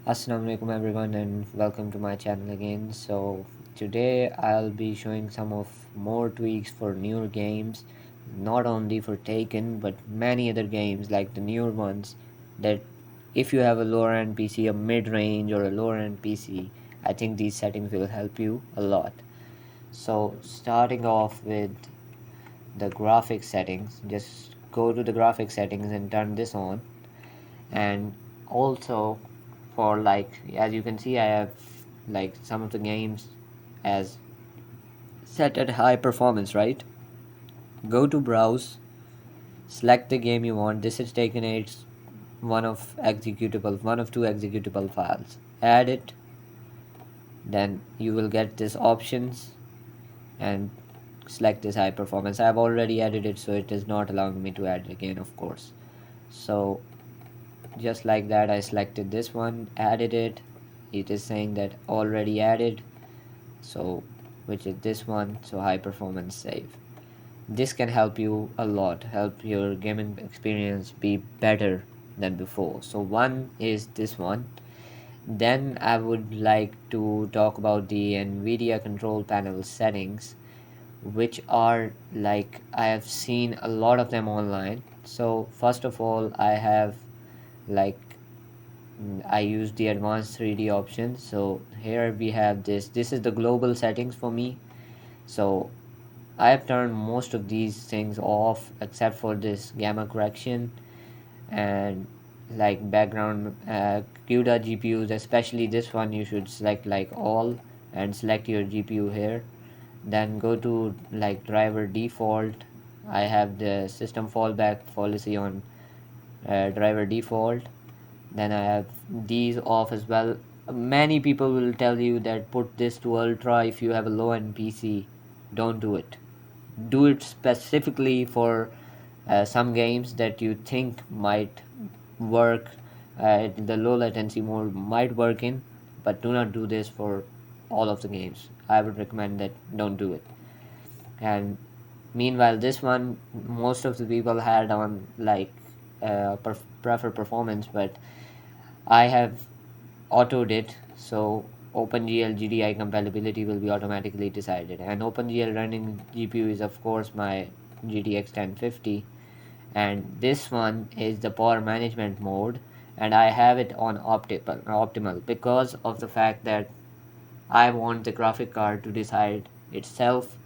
Assalamualaikum everyone and welcome to my channel again. So today I'll be showing some of more tweaks for newer games, not only for Taken but many other games like the newer ones that if you have a lower end PC, a mid-range or a lower end PC, I think these settings will help you a lot. So starting off with the graphics settings, just go to the graphics settings and turn this on. And also for like as you can see I have like some of the games as set at high performance, right? Go to browse, select the game you want. This is taken it's one of two executable files. Add it, then you will get this options and select this high performance. I've already added it, so it is not allowing me to add it again, of course. So just like that, I selected this one, added it. It is saying that already added, so which is this one, so high performance save. This can help you a lot, help your gaming experience be better than before. So one is this one. Then I would like to talk about the Nvidia control panel settings, which are like I have seen a lot of them online. So first of all, I have like I use the advanced 3D option. So here we have this is the global settings for me. So I have turned most of these things off except for this gamma correction and like background CUDA GPUs, especially this one you should select like all and select your GPU here. Then go to like driver default. I have the system fallback policy on driver default. Then I have these off as well. Many people will tell you that put this to ultra if you have a low end PC. Don't do it. Do it specifically for some games that you think might work. The low latency mode might work in, but do not do this for all of the games. I would recommend that don't do it. And meanwhile, this one most of the people had on like prefer performance, but I have autoed it, so OpenGL GDI compatibility will be automatically decided. And OpenGL running GPU is of course my GTX 1050, and this one is the power management mode, and I have it on optimal because of the fact that I want the graphic card to decide itself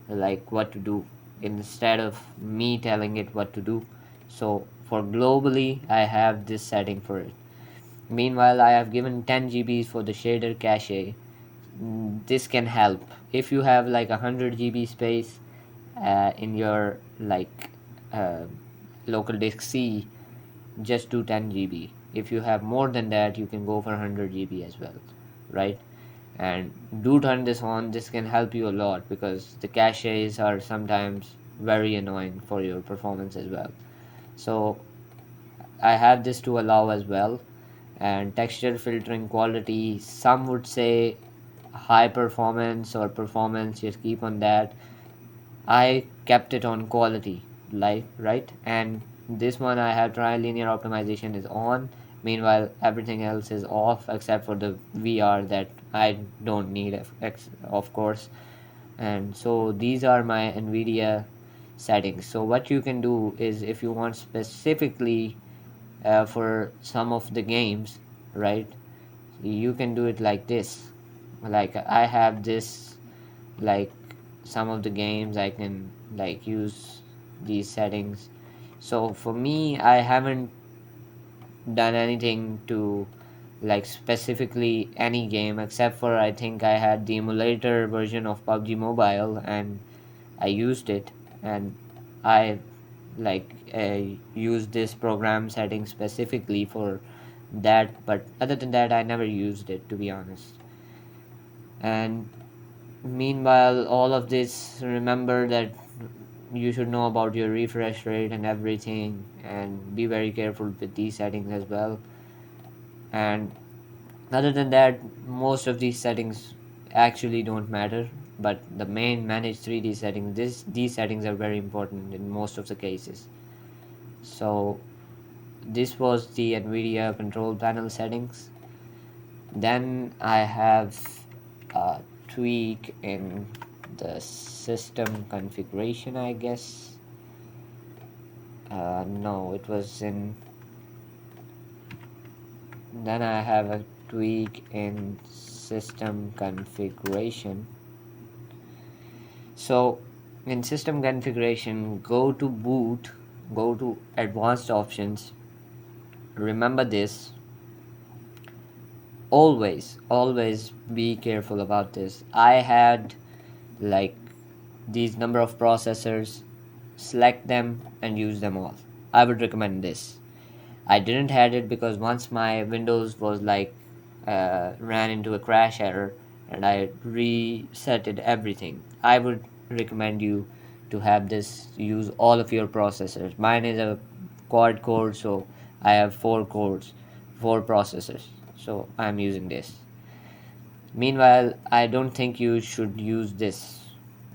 like what to do instead of me telling it what to do. So for globally, I have this setting for it. Meanwhile, I have given 10 GBs for the shader cache. This can help if you have like 100 GB space in your like uh, local disk C. Just do 10 GB. If you have more than that, you can go for 100 GB as well, right? And do turn this on. This can help you a lot because the caches are sometimes very annoying for your performance as well. So I have this to allow as well. And texture filtering quality, some would say high performance or performance, just keep on that. I kept it on quality, like right. And this one I have tri-linear optimization is on. Meanwhile, everything else is off except for the VR that I don't need, of course. And so these are my Nvidia settings. So what you can do is if you want specifically for some of the games, right? You can do it like this. Like I have this, like some of the games I can like use these settings. So for me, I haven't done anything to like specifically any game except for I think I had the emulator version of PUBG Mobile and I used it, and I like used this program setting specifically for that, but other than that I never used it, to be honest. And meanwhile, all of this, remember that you should know about your refresh rate and everything, and be very careful with these settings as well. And other than that, most of these settings actually don't matter, but the main manage 3D settings, these settings are very important in most of the cases. So this was the Nvidia control panel settings. Then I have a tweak in the system configuration, I guess. No, it was in. Then I have a tweak in system configuration. So in system configuration, go to boot, go to advanced options. Remember this. Always be careful about this. I had like these number of processors, select them and use them all. I would recommend this. I didn't had it because once my Windows was like ran into a crash error and I reset it everything. I would recommend you to have this use all of your processors. Mine is a quad core, so I have four cores, four processors. So I'm using this. Meanwhile, I don't think you should use this.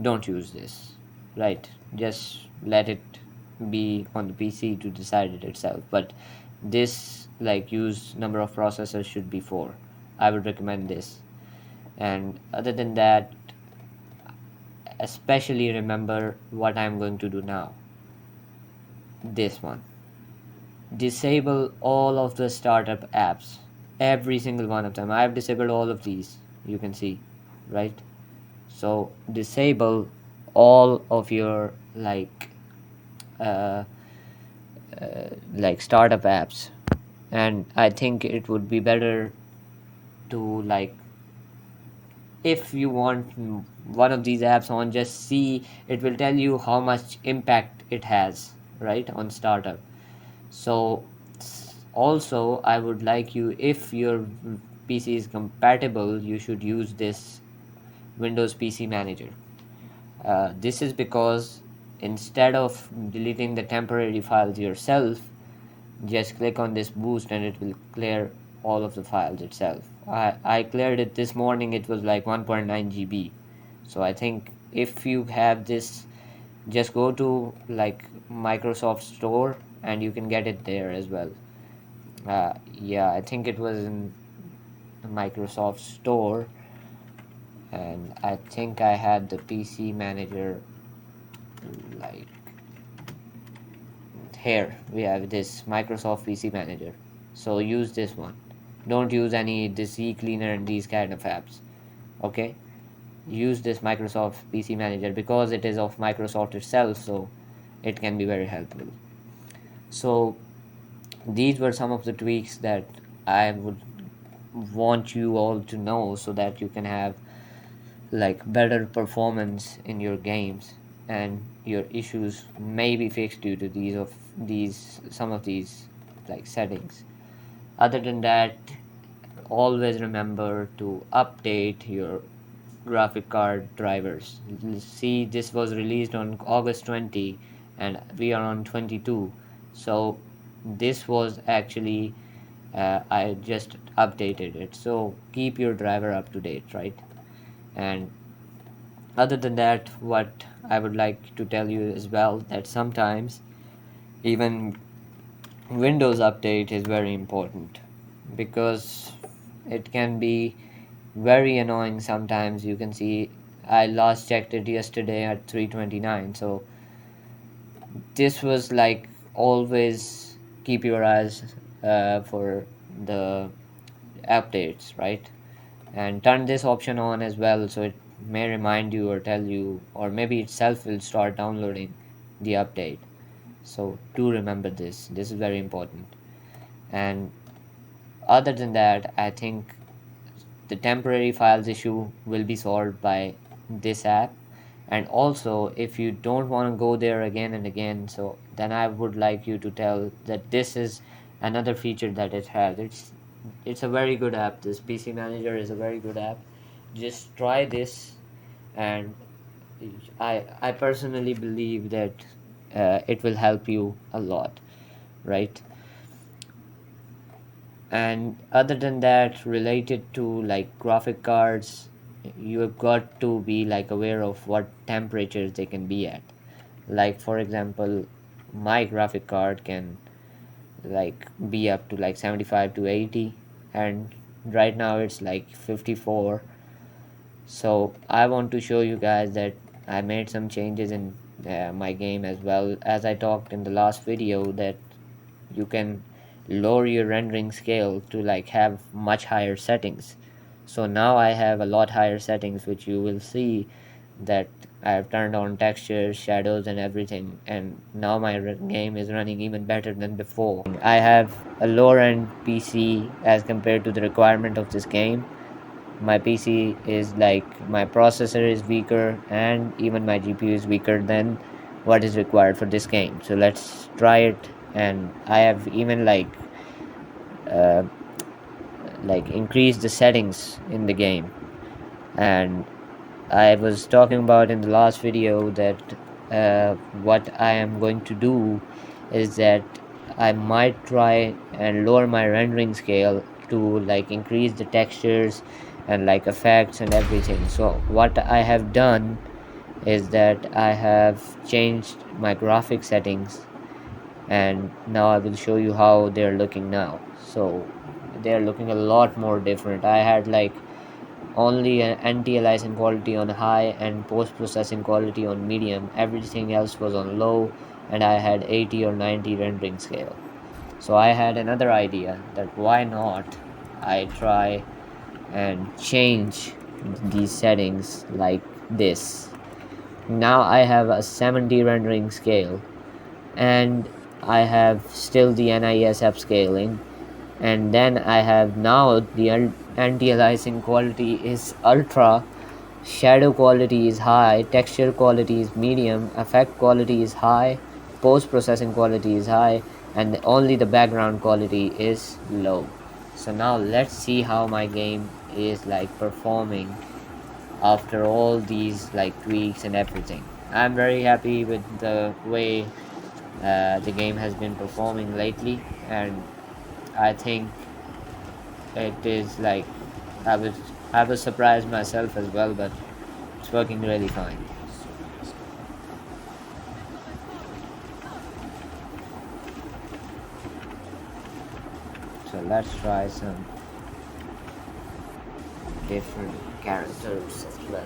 Don't use this. Right? Just let it be on the PC to decide it itself. But this, like, use number of processors should be 4. I would recommend this. And other than that, especially remember what I'm going to do now. This one. Disable all of the startup apps. Every single one of them. I've disabled all of these. You can see, right? So disable all of your uh, like startup apps, and I think it would be better to like if you want one of these apps on, just see it will tell you how much impact it has, right, on startup. So also I would like you, if your PC is compatible, you should use this Windows PC Manager. This is because instead of deleting the temporary files yourself, just click on this boost and it will clear all of the files itself. I cleared it this morning, it was like 1.9 GB. So I think if you have this, just go to like Microsoft Store and you can get it there as well. Yeah, I think it was in Microsoft Store, and I think I had the PC Manager. Like here we have this Microsoft PC Manager, so use this one. Don't use any this cleaner and these kind of apps. Okay, use this Microsoft PC Manager because it is of Microsoft itself, so it can be very helpful. So these were some of the tweaks that I would want you all to know so that you can have like better performance in your games, and your issues may be fixed due to these some of these like settings. Other than that, always remember to update your graphic card drivers. See, this was released on August 20 and we are on 22, so this was actually I just updated it, so keep your driver up to date, right? And other than that, what I would like to tell you as well, that sometimes even Windows update is very important because it can be very annoying sometimes. You can see I last checked it yesterday at 3:29, so this was like always keep your eyes for the updates, right? And turn this option on as well, so it may remind you or tell you, or maybe itself will start downloading the update. So do remember this is very important. And other than that, I think the temporary files issue will be solved by this app. And also, if you don't want to go there again and again, so then I would like you to tell that this is another feature that it has. It's a very good app. This PC Manager is a very good app. Just try this, and I personally believe that it will help you a lot, right? And other than that, related to like graphic cards, you have got to be like aware of what temperatures they can be at. Like for example, my graphic card can like be up to like 75 to 80, and right now it's like 54. So I want to show you guys that I made some changes in my game as well. As I talked in the last video, that you can lower your rendering scale to like have much higher settings. So now I have a lot higher settings, which you will see that I have turned on textures, shadows and everything, and now my game is running even better than before. I have a lower end PC as compared to the requirement of this game. My PC is like, my processor is weaker and even my GPU is weaker than what is required for this game. So let's try it. And I have even uh, like increased the settings in the game. And I was talking about in the last video that what I am going to do is that I might try and lower my rendering scale to like increase the textures and like effects and everything. So what I have done is that I have changed my graphic settings, and now I will show you how they're looking now. So they're looking a lot more different. I had like only an anti-aliasing quality on high and post-processing quality on medium. Everything else was on low, and I had 80 or 90 rendering scale. So I had another idea that why not I try and change these settings like this. Now I have a 70 rendering scale, and I have still the NIS upscaling, and then I have now the anti-aliasing quality is ultra, shadow quality is high, texture quality is medium, effect quality is high, post-processing quality is high, and only the background quality is low. So now let's see how my game is like performing after all these like tweaks and everything. I'm very happy with the way the game has been performing lately, and I think it is like I was I was surprised myself as well, but it's working really fine. So let's try some different characters as well.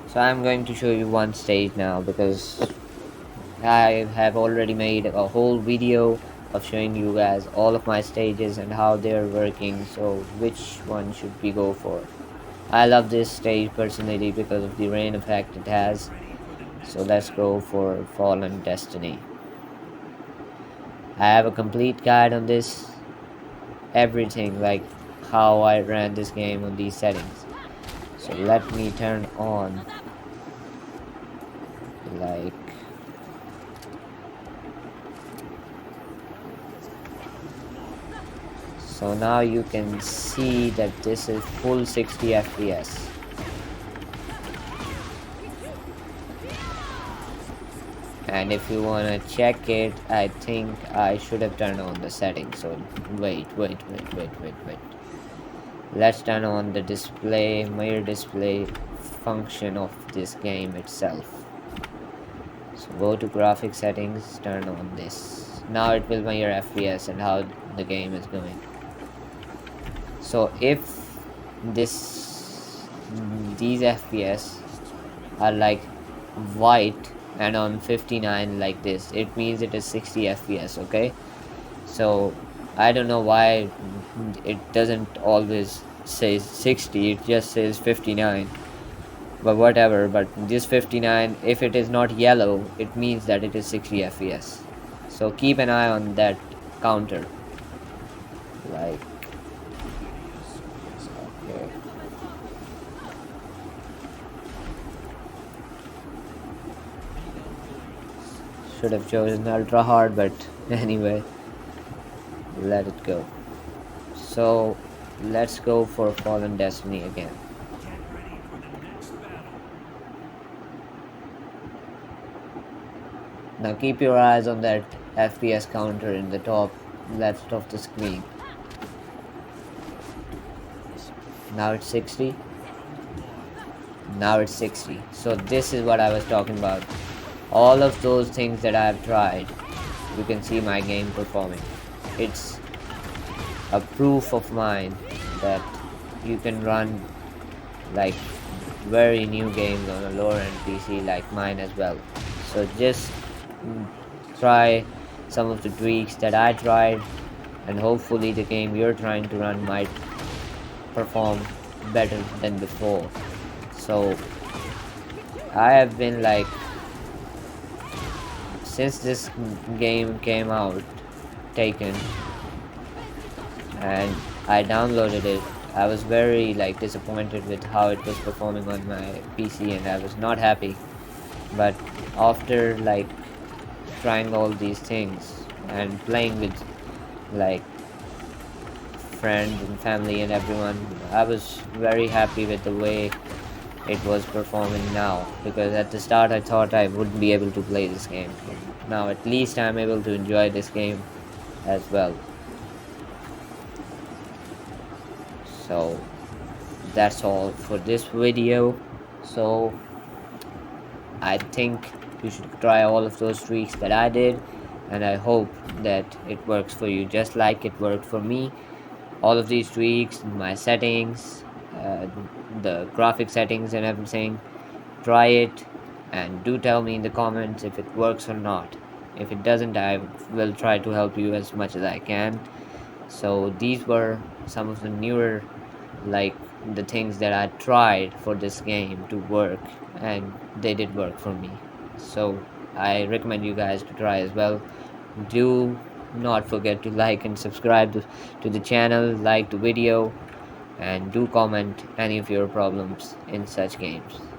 So I'm going to show you one stage now, because I have already made a whole video of showing you guys all of my stages and how they're working. So which one should we go for? I love this stage personally because of the rain effect it has. So let's go for Fallen Destiny. I have a complete guide on this, everything, like how I ran this game on these settings. So let me turn on like so now you can see that this is full 60 FPS. And if you want to check it, I think I should have turned on the settings. So wait. Let's turn on the display, mirror display function of this game itself. So go to graphic settings, turn on this. Now it will mirror FPS and how the game is going. So if these FPS are like white and on 59 like this, it means it is 60 FPS. Okay, so I don't know why it doesn't always say 60, it just says 59, but whatever. But this 59, if it is not yellow, it means that it is 60 FPS. So keep an eye on that counter. Like, okay, should have chosen ultra hard, but anyway, let it go. So let's go for Fallen Destiny again. Now keep your eyes on that FPS counter in the top left of the screen. Now it's 60. Now it's 60. So this is what I was talking about. All of those things that I have tried, you can see my game performing. It's a proof of mine that you can run like very new games on a lower end PC like mine as well. So just mm, try some of the tweaks that I tried, and hopefully the game you're trying to run might perform better than before. So I have been like, since this game came out, Taken, and I downloaded it, I was very like disappointed with how it was performing on my PC, and I was not happy. But after like trying all these things and playing with like friends and family and everyone, I was very happy with the way it was performing now, because at the start I thought I wouldn't be able to play this game. Now at least I'm able to enjoy this game as well. So that's all for this video. So I think you should try all of those tweaks that I did, and I hope that it works for you just like it worked for me. All of these tweaks, my settings, uh, the graphic settings and everything, try it and do tell me in the comments if it works or not. If it doesn't, I will try to help you as much as I can. So these were some of the newer, like, the things that I tried for this game to work, and they did work for me. So I recommend you guys to try as well. Do not forget to like and subscribe to the channel, like the video, and do comment any of your problems in such games.